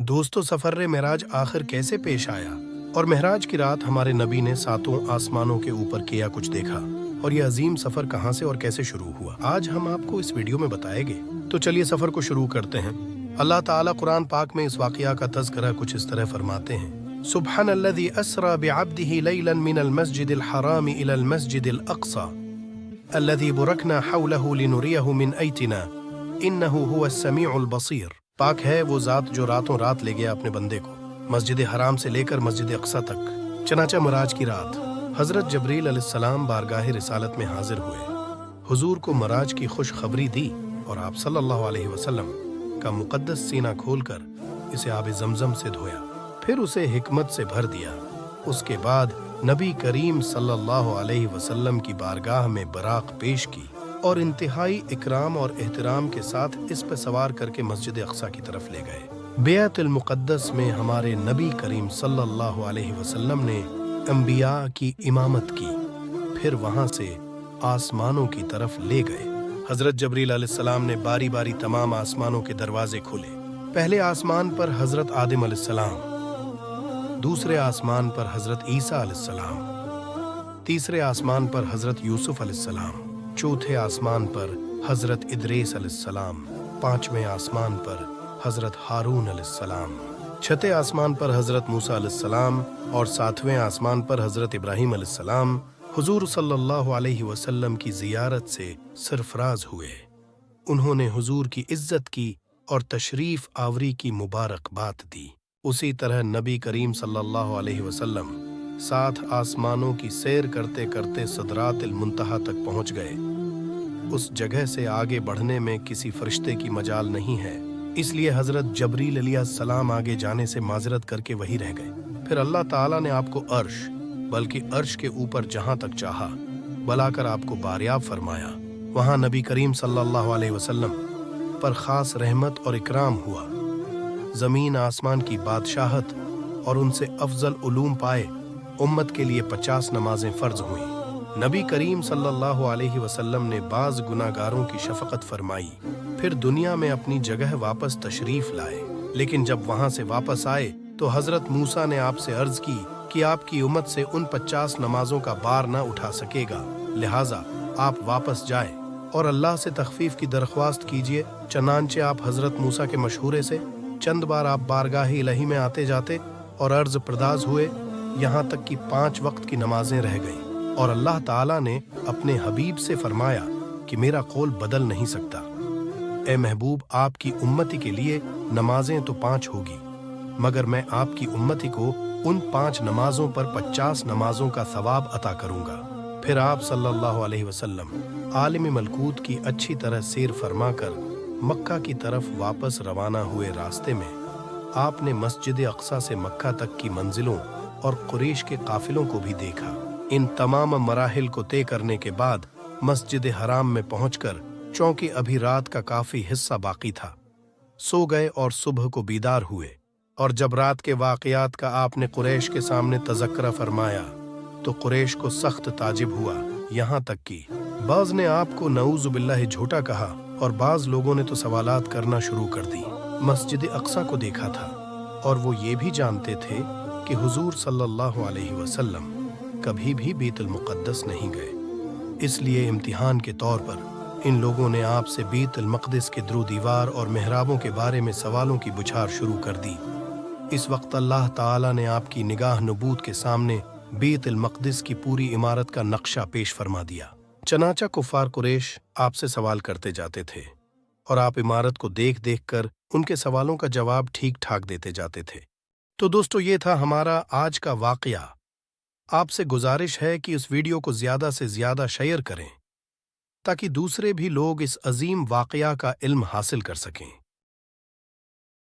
دوستو سفر معراج آخر کیسے پیش آیا اور معراج کی رات ہمارے نبی نے ساتوں آسمانوں کے اوپر کیا کچھ دیکھا اور یہ عظیم سفر کہاں سے اور کیسے شروع ہوا آج ہم آپ کو اس ویڈیو میں بتائیں گے۔ تو چلیے سفر کو شروع کرتے ہیں۔ اللہ تعالیٰ قرآن پاک میں اس واقعہ کا تذکرہ کچھ اس طرح فرماتے ہیں، سبحان الذی اسری بعبدہ لیلا من المسجد الحرام الى المسجد الاقصى الذی بارکنا حولہ لنریہ من آیاتنا انہ هو السمیع البصیر۔ پاک ہے وہ ذات جو راتوں رات لے گیا اپنے بندے کو مسجد حرام سے لے کر مسجد اقصی تک۔ چنانچہ معراج کی رات حضرت جبریل علیہ السلام بارگاہ رسالت میں حاضر ہوئے، حضور کو معراج کی خوشخبری دی اور آپ صلی اللہ علیہ وسلم کا مقدس سینہ کھول کر اسے آب زمزم سے دھویا، پھر اسے حکمت سے بھر دیا۔ اس کے بعد نبی کریم صلی اللہ علیہ وسلم کی بارگاہ میں براق پیش کی اور انتہائی اکرام اور احترام کے ساتھ اس پہ سوار کر کے مسجد اقصی کی طرف لے گئے۔ بیت المقدس میں ہمارے نبی کریم صلی اللہ علیہ وسلم نے انبیاء کی امامت کی، پھر وہاں سے آسمانوں کی طرف لے گئے۔ حضرت جبریل علیہ السلام نے باری باری تمام آسمانوں کے دروازے کھولے۔ پہلے آسمان پر حضرت آدم علیہ السلام، دوسرے آسمان پر حضرت عیسیٰ علیہ السلام، تیسرے آسمان پر حضرت یوسف علیہ السلام، چوتھے آسمان پر حضرت ادریس علیہ السلام، پانچویں آسمان پر حضرت ہارون علیہ السلام، چھٹے آسمان پر حضرت موسیٰ علیہ السلام اور ساتویں آسمان پر حضرت ابراہیم علیہ السلام حضور صلی اللہ علیہ وسلم کی زیارت سے سرفراز ہوئے۔ انہوں نے حضور کی عزت کی اور تشریف آوری کی مبارکباد دی۔ اسی طرح نبی کریم صلی اللہ علیہ وسلم 7 آسمانوں کی سیر کرتے کرتے سدرات المنتہا تک پہنچ گئے۔ اس جگہ سے آگے بڑھنے میں کسی فرشتے کی مجال نہیں ہے، اس لیے حضرت جبریل علیہ السلام آگے جانے سے معذرت کر کے وہی رہ گئے۔ پھر اللہ تعالیٰ نے آپ کو عرش، بلکہ عرش کے اوپر جہاں تک چاہا بلا کر آپ کو باریاب فرمایا۔ وہاں نبی کریم صلی اللہ علیہ وسلم پر خاص رحمت اور اکرام ہوا۔ زمین آسمان کی بادشاہت اور ان سے افضل علوم پائے۔ امت کے لیے 50 نمازیں فرض ہوئیں۔ نبی کریم صلی اللہ علیہ وسلم نے بعض گناہگاروں کی شفقت فرمائی، پھر دنیا میں اپنی جگہ واپس تشریف لائے۔ لیکن جب وہاں سے واپس آئے تو حضرت موسیٰ نے آپ سے عرض کی کہ آپ کی امت سے ان 50 نمازوں کا بار نہ اٹھا سکے گا، لہٰذا آپ واپس جائیں اور اللہ سے تخفیف کی درخواست کیجیے۔ چنانچہ آپ حضرت موسیٰ کے مشورے سے چند بار آپ بارگاہ الہی میں آتے جاتے اور عرض پرداز ہوئے، یہاں تک کہ 5 وقت کی نمازیں رہ گئیں، اور اللہ تعالیٰ نے اپنے حبیب سے فرمایا کہ میرا قول بدل نہیں سکتا۔ اے محبوب، آپ کی امتی کے لیے نمازیں تو 5 ہوگی، مگر میں آپ کی امتی کو ان 5 نمازوں پر 50 نمازوں کا ثواب عطا کروں گا۔ پھر آپ صلی اللہ علیہ وسلم عالم ملکوت کی اچھی طرح سیر فرما کر مکہ کی طرف واپس روانہ ہوئے۔ راستے میں آپ نے مسجد اقصی سے مکہ تک کی منزلوں اور قریش کے قافلوں کو بھی دیکھا۔ ان تمام مراحل کو طے کرنے کے بعد مسجد حرام میں پہنچ کر چونکہ ابھی رات کا کافی حصہ باقی تھا، سو گئے اور صبح کو بیدار ہوئے۔ اور جب رات کے واقعات کا آپ نے قریش کے سامنے تذکرہ فرمایا تو قریش کو سخت تعجب ہوا، یہاں تک کہ بعض نے آپ کو نعوذ باللہ جھوٹا کہا اور بعض لوگوں نے تو سوالات کرنا شروع کر دی۔ مسجد اقصی کو دیکھا تھا اور وہ یہ بھی جانتے تھے کہ حضور صلی اللہ علیہ وسلم کبھی بھی بیت المقدس نہیں گئے، اس لیے امتحان کے طور پر ان لوگوں نے آپ سے بیت المقدس کے در و دیوار اور محرابوں کے بارے میں سوالوں کی بچھار شروع کر دی۔ اس وقت اللہ تعالیٰ نے آپ کی نگاہ نبوت کے سامنے بیت المقدس کی پوری عمارت کا نقشہ پیش فرما دیا۔ چنانچہ کفار قریش آپ سے سوال کرتے جاتے تھے اور آپ عمارت کو دیکھ دیکھ کر ان کے سوالوں کا جواب ٹھیک ٹھاک دیتے جاتے تھے۔ تو دوستو، یہ تھا ہمارا آج کا واقعہ۔ آپ سے گزارش ہے کہ اس ویڈیو کو زیادہ سے زیادہ شیئر کریں تاکہ دوسرے بھی لوگ اس عظیم واقعہ کا علم حاصل کر سکیں۔